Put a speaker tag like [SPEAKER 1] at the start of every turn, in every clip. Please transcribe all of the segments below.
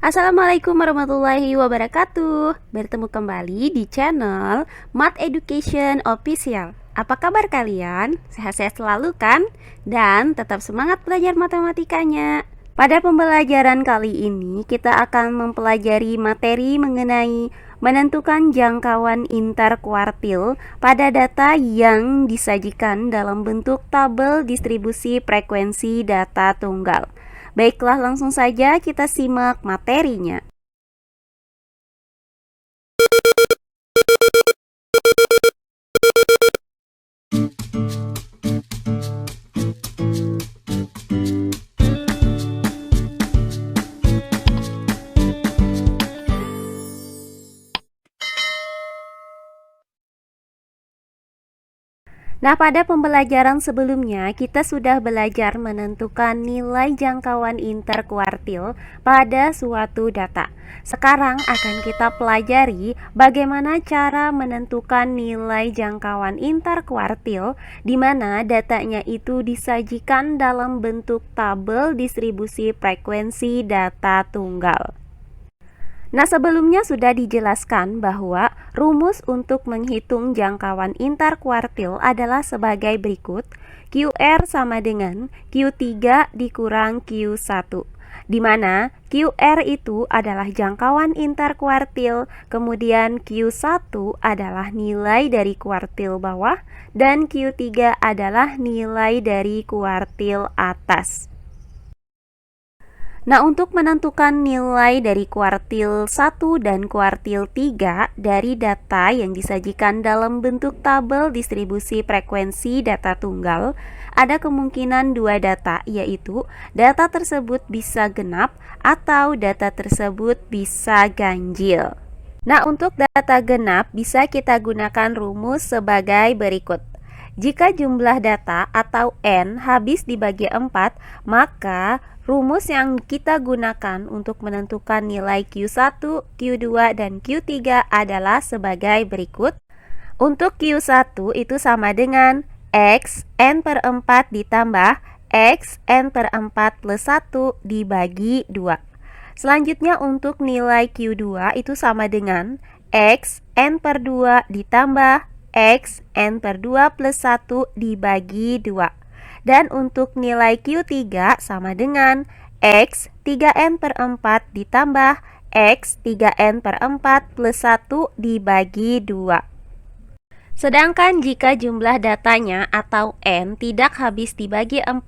[SPEAKER 1] Assalamualaikum warahmatullahi wabarakatuh. Bertemu kembali di channel Math Education Official. Apa kabar kalian? Sehat-sehat selalu kan? Dan tetap semangat belajar matematikanya. Pada pembelajaran kali ini kita akan mempelajari materi mengenai menentukan jangkauan interkuartil pada data yang disajikan dalam bentuk tabel distribusi frekuensi data tunggal. Baiklah, langsung saja kita simak materinya. Nah, pada pembelajaran sebelumnya kita sudah belajar menentukan nilai jangkauan interkuartil pada suatu data. Sekarang akan kita pelajari bagaimana cara menentukan nilai jangkauan interkuartil di mana datanya itu disajikan dalam bentuk tabel distribusi frekuensi data tunggal. Nah, sebelumnya sudah dijelaskan bahwa rumus untuk menghitung jangkauan interkuartil adalah sebagai berikut. QR sama dengan Q3 dikurang Q1, di mana QR itu adalah jangkauan interkuartil, kemudian Q1 adalah nilai dari kuartil bawah, dan Q3 adalah nilai dari kuartil atas. Nah, untuk menentukan nilai dari kuartil 1 dan kuartil 3 dari data yang disajikan dalam bentuk tabel distribusi frekuensi data tunggal, ada kemungkinan dua data, yaitu data tersebut bisa genap atau data tersebut bisa ganjil. Nah, untuk data genap bisa kita gunakan rumus sebagai berikut. Jika jumlah data atau N habis dibagi 4, maka rumus yang kita gunakan untuk menentukan nilai Q1, Q2, dan Q3 adalah sebagai berikut. Untuk Q1 itu sama dengan X N per 4 ditambah X N per 4 plus 1 dibagi 2. Selanjutnya untuk nilai Q2 itu sama dengan X N per 2 ditambah X N per 2 plus 1 dibagi 2. Dan untuk nilai Q3 sama dengan X 3N per 4 ditambah X 3N per 4 plus 1 dibagi 2. Sedangkan jika jumlah datanya atau N tidak habis dibagi 4,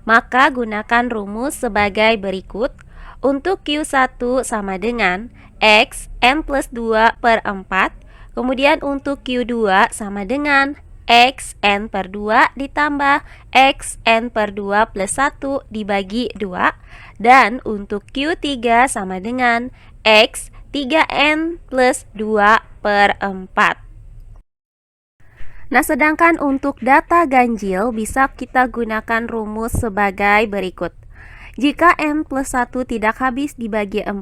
[SPEAKER 1] maka gunakan rumus sebagai berikut. Untuk Q1 sama dengan X N plus 2 per 4. Kemudian untuk Q2 sama dengan X N per 2 ditambah X N per 2 plus 1 dibagi 2. Dan untuk Q3 sama dengan X 3N plus 2 per 4. Nah, sedangkan untuk data ganjil bisa kita gunakan rumus sebagai berikut. Jika N plus 1 tidak habis dibagi 4,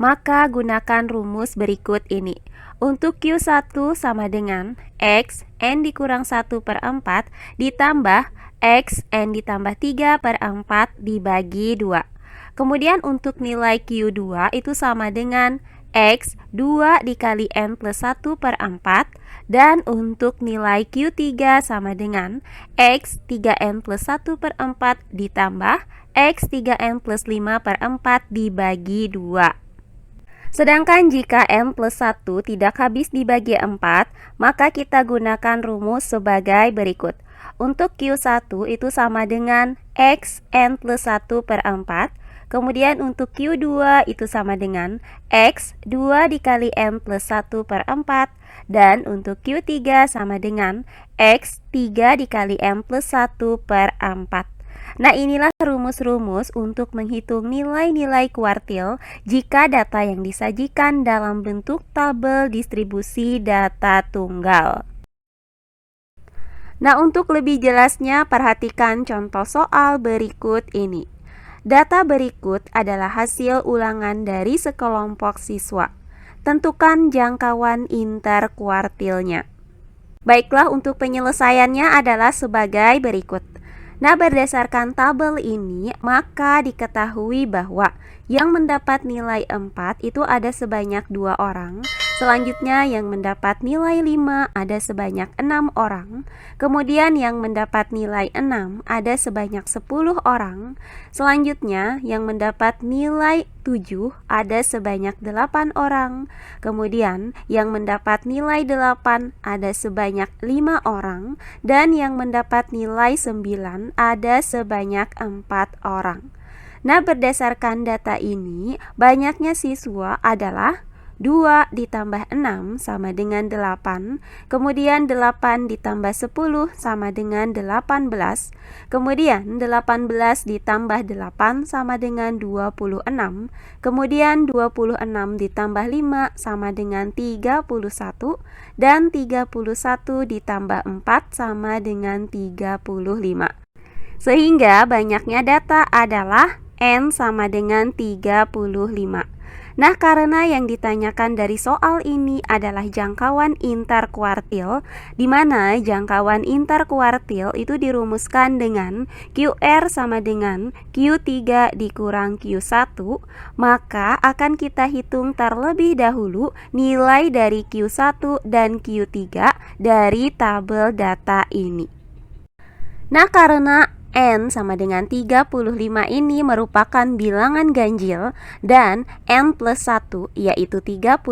[SPEAKER 1] maka gunakan rumus berikut ini. Untuk Q1 sama dengan X N dikurang 1 per 4 ditambah X N ditambah 3 per 4 dibagi 2. Kemudian untuk nilai Q2 itu sama dengan X 2 dikali N plus 1 per 4. Dan untuk nilai Q3 sama dengan X 3N plus 1 per 4 ditambah X 3N plus 5 per 4 dibagi 2. Sedangkan jika N plus 1 tidak habis dibagi 4, maka kita gunakan rumus sebagai berikut. Untuk Q1 itu sama dengan X N plus 1 per 4. Kemudian untuk Q2 itu sama dengan X 2 dikali N plus 1 per 4. Dan untuk Q3 sama dengan X 3 dikali N plus 1 per 4. Nah, inilah rumus-rumus untuk menghitung nilai-nilai kuartil jika data yang disajikan dalam bentuk tabel distribusi data tunggal. Nah, untuk lebih jelasnya perhatikan contoh soal berikut ini. Data berikut adalah hasil ulangan dari sekelompok siswa. Tentukan jangkauan interkuartilnya. Baiklah, untuk penyelesaiannya adalah sebagai berikut. Nah, berdasarkan tabel ini, maka diketahui bahwa Yang mendapat nilai 4 itu ada sebanyak 2 orang. Selanjutnya yang mendapat nilai 5 ada sebanyak 6 orang. Kemudian yang mendapat nilai 6 ada sebanyak 10 orang. Selanjutnya yang mendapat nilai 7 ada sebanyak 8 orang. Kemudian yang mendapat nilai 8 ada sebanyak 5 orang. Dan yang mendapat nilai 9 ada sebanyak 4 orang. Nah, berdasarkan data ini, banyaknya siswa adalah 2 ditambah 6 sama dengan 8, kemudian 8 ditambah 10 sama dengan 18, kemudian 18 ditambah 8 sama dengan 26, kemudian 26 ditambah 5 sama dengan 31, dan 31 ditambah 4 sama dengan 35. Sehingga banyaknya data adalah N sama dengan 35. Nah, karena yang ditanyakan dari soal ini adalah jangkauan interkuartil, di mana jangkauan interkuartil itu dirumuskan dengan QR sama dengan Q3 dikurang Q1, maka akan kita hitung terlebih dahulu nilai dari Q1 dan Q3 dari tabel data ini. Nah, karena N sama dengan 35 ini merupakan bilangan ganjil dan N plus 1 yaitu 36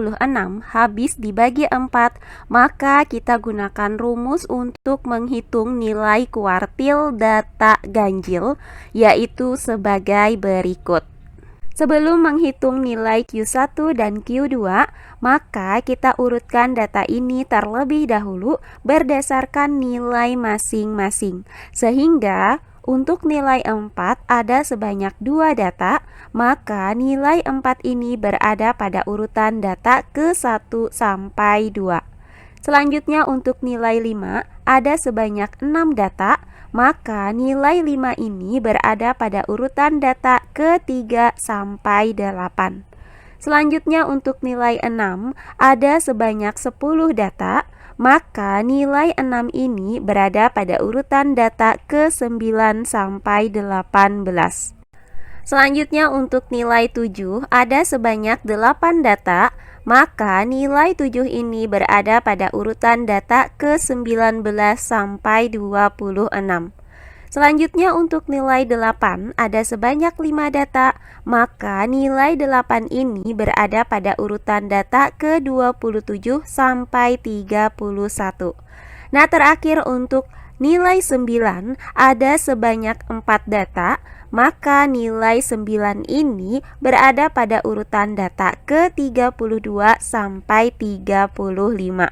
[SPEAKER 1] habis dibagi 4, maka kita gunakan rumus untuk menghitung nilai kuartil data ganjil yaitu sebagai berikut. Sebelum menghitung nilai Q1 dan Q2, maka kita urutkan data ini terlebih dahulu berdasarkan nilai masing-masing. Sehingga untuk nilai 4 ada sebanyak 2 data, maka nilai 4 ini berada pada urutan data ke-1 sampai 2. Selanjutnya untuk nilai 5 ada sebanyak 6 data, maka nilai 5 ini berada pada urutan data ke-3 sampai 8. Selanjutnya untuk nilai 6 ada sebanyak 10 data, maka nilai 6 ini berada pada urutan data ke-9 sampai 18. Selanjutnya untuk nilai 7 ada sebanyak 8 data, maka nilai 7 ini berada pada urutan data ke-19 sampai 26. Selanjutnya untuk nilai 8 ada sebanyak 5 data, maka nilai 8 ini berada pada urutan data ke-27 sampai 31. Nah, terakhir untuk nilai 9 ada sebanyak 4 data, maka nilai 9 ini berada pada urutan data ke-32 sampai 35.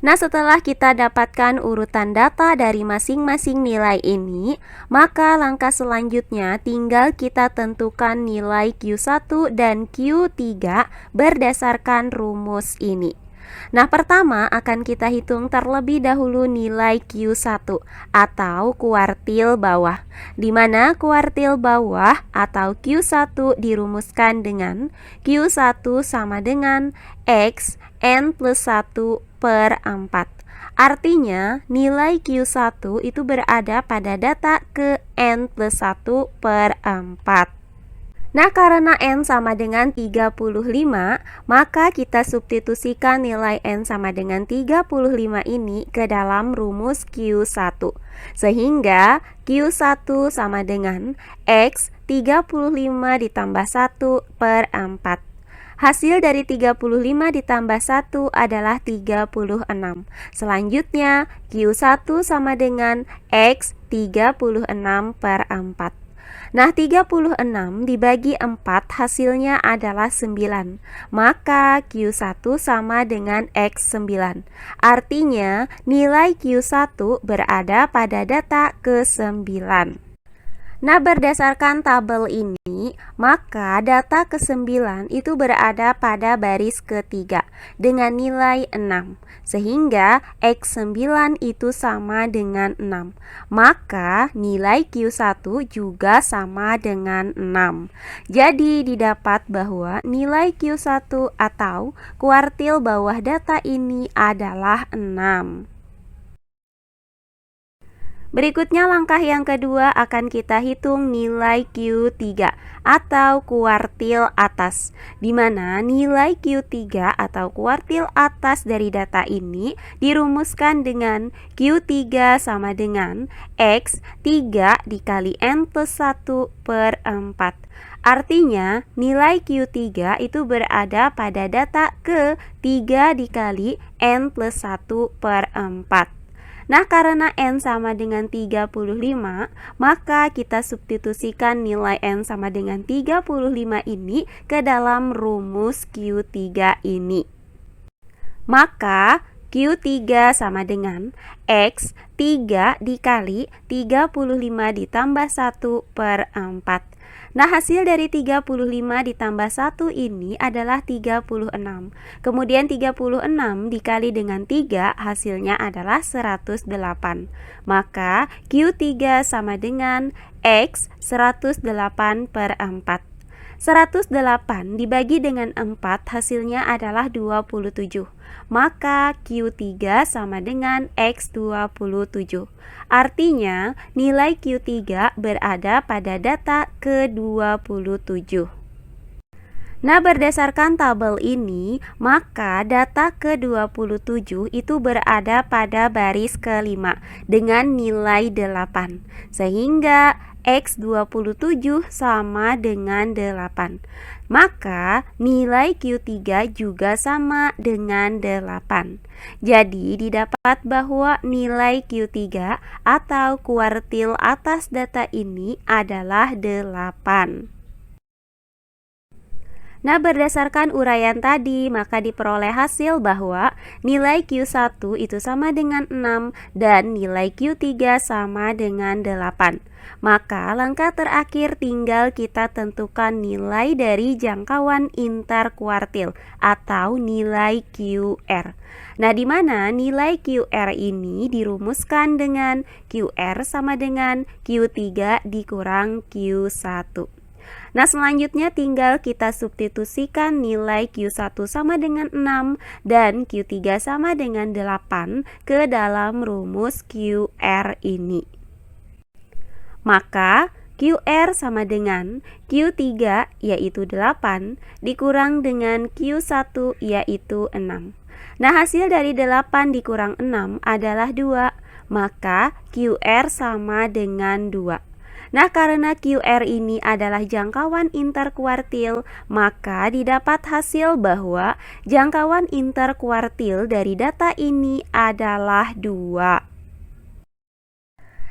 [SPEAKER 1] Nah, setelah kita dapatkan urutan data dari masing-masing nilai ini, maka langkah selanjutnya tinggal kita tentukan nilai Q1 dan Q3 berdasarkan rumus ini. Nah, pertama akan kita hitung terlebih dahulu nilai Q1 atau kuartil bawah, di mana kuartil bawah atau Q1 dirumuskan dengan Q1 sama dengan X N plus 1 per 4. Artinya nilai Q1 itu berada pada data ke N plus 1 per 4. Nah, karena N sama dengan 35, maka kita substitusikan nilai N sama dengan 35 ini ke dalam rumus Q1. Sehingga Q1 sama dengan X 35 ditambah 1 per 4. Hasil dari 35 ditambah 1 adalah 36. Selanjutnya Q1 sama dengan X 36 per 4. Nah, 36 dibagi 4 hasilnya adalah 9. Maka Q1 sama dengan X9. Artinya nilai Q1 berada pada data ke-9. Nah, berdasarkan tabel ini, maka data ke-9 itu berada pada baris ketiga dengan nilai 6. Sehingga X9 itu sama dengan 6. Maka nilai Q1 juga sama dengan 6. Jadi didapat bahwa nilai Q1 atau kuartil bawah data ini adalah 6. Berikutnya langkah yang kedua akan kita hitung nilai Q3 atau kuartil atas, di mana nilai Q3 atau kuartil atas dari data ini dirumuskan dengan Q3 sama dengan X 3 dikali N plus 1 per 4. Artinya nilai Q3 itu berada pada data ke 3 dikali N plus 1 per 4. Nah, karena N sama dengan 35, maka kita substitusikan nilai N sama dengan 35 ini ke dalam rumus Q3 ini. Maka Q3 sama dengan X 3 dikali 35 ditambah 1 per 4. Nah, hasil dari 35 ditambah 1 ini adalah 36. Kemudian 36 dikali dengan 3 hasilnya adalah 108. Maka Q3 sama dengan X 108 per 4. 108 dibagi dengan 4 hasilnya adalah 27. Maka Q3 sama dengan X 27. Artinya nilai Q3 berada pada data ke-27. Nah, berdasarkan tabel ini, maka data ke-27 itu berada pada baris kelima dengan nilai 8. Sehingga X27 sama dengan 8. Maka nilai Q3 juga sama dengan 8. Jadi didapat bahwa nilai Q3 atau kuartil atas data ini adalah 8. Nah, berdasarkan uraian tadi, maka diperoleh hasil bahwa nilai Q1 itu sama dengan 6 dan nilai Q3 sama dengan 8. Maka langkah terakhir tinggal kita tentukan nilai dari jangkauan interkuartil atau nilai QR. Nah, di mana nilai QR ini dirumuskan dengan QR sama dengan Q3 dikurang Q1. Nah, selanjutnya tinggal kita substitusikan nilai Q1 sama dengan 6 dan Q3 sama dengan 8 ke dalam rumus QR ini. Maka QR sama dengan Q3 yaitu 8 dikurang dengan Q1 yaitu 6. Nah, hasil dari 8 dikurang 6 adalah 2, maka QR sama dengan 2. Nah, karena QR ini adalah jangkauan interkuartil, maka didapat hasil bahwa jangkauan interkuartil dari data ini adalah 2.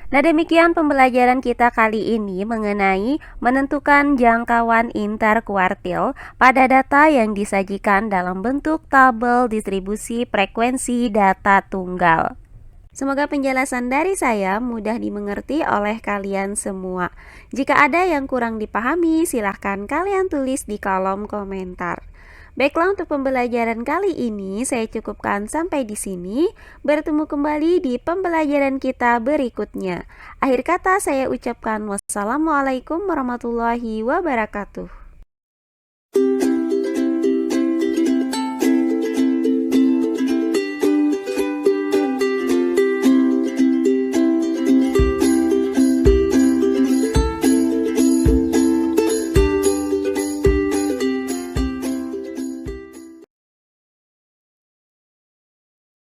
[SPEAKER 1] Nah, demikian pembelajaran kita kali ini mengenai menentukan jangkauan interkuartil pada data yang disajikan dalam bentuk tabel distribusi frekuensi data tunggal. Semoga penjelasan dari saya mudah dimengerti oleh kalian semua. Jika ada yang kurang dipahami, silahkan kalian tulis di kolom komentar. Baiklah, untuk pembelajaran kali ini saya cukupkan sampai di sini. Bertemu kembali di pembelajaran kita berikutnya. Akhir kata saya ucapkan wassalamualaikum warahmatullahi wabarakatuh.